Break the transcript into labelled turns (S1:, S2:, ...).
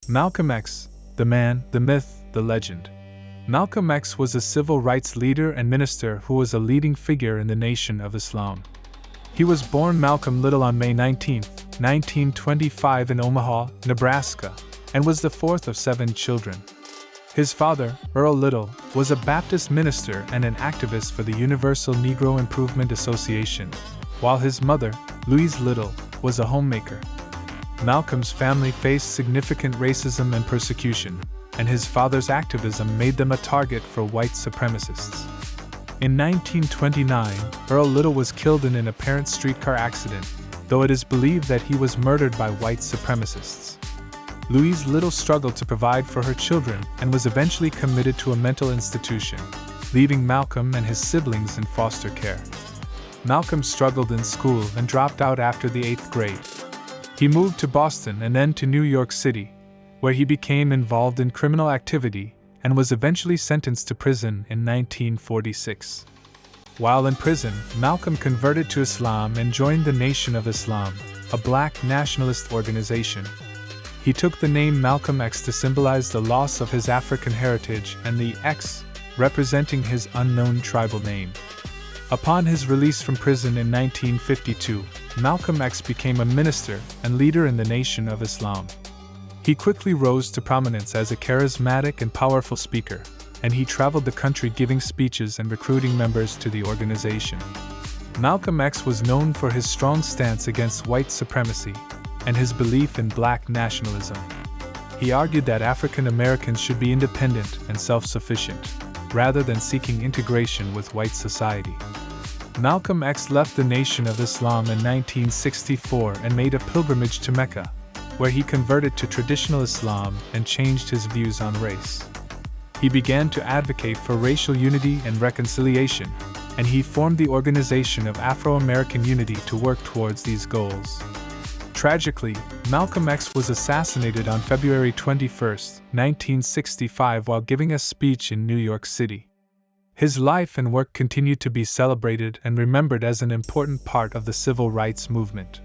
S1: Malcolm X, the man, the myth, the legend. Malcolm X was a civil rights leader and minister who was a leading figure in the Nation of Islam. He was born Malcolm Little on May 19, 1925 in Omaha, Nebraska, and was the fourth of 7 children. His father, Earl Little, was a Baptist minister and an activist for the Universal Negro Improvement Association, while his mother, Louise Little, was a homemaker. Malcolm's family faced significant racism and persecution, and his father's activism made them a target for white supremacists. In 1929, Earl Little was killed in an apparent streetcar accident, though it is believed that he was murdered by white supremacists. Louise Little struggled to provide for her children and was eventually committed to a mental institution, leaving Malcolm and his siblings in foster care. Malcolm struggled in school and dropped out after the 8th grade. He moved to Boston and then to New York City, where he became involved in criminal activity and was eventually sentenced to prison in 1946. While in prison, Malcolm converted to Islam and joined the Nation of Islam, a black nationalist organization. He took the name Malcolm X to symbolize the loss of his African heritage and the X representing his unknown tribal name. Upon his release from prison in 1952, Malcolm X became a minister and leader in the Nation of Islam. He quickly rose to prominence as a charismatic and powerful speaker, and he traveled the country giving speeches and recruiting members to the organization. Malcolm X was known for his strong stance against white supremacy and his belief in black nationalism. He argued that African Americans should be independent and self-sufficient, rather than seeking integration with white society. Malcolm X left the Nation of Islam in 1964 and made a pilgrimage to Mecca, where he converted to traditional Islam and changed his views on race. He began to advocate for racial unity and reconciliation, and he formed the Organization of Afro-American Unity to work towards these goals. Tragically, Malcolm X was assassinated on February 21, 1965 while giving a speech in New York City. His life and work continue to be celebrated and remembered as an important part of the civil rights movement.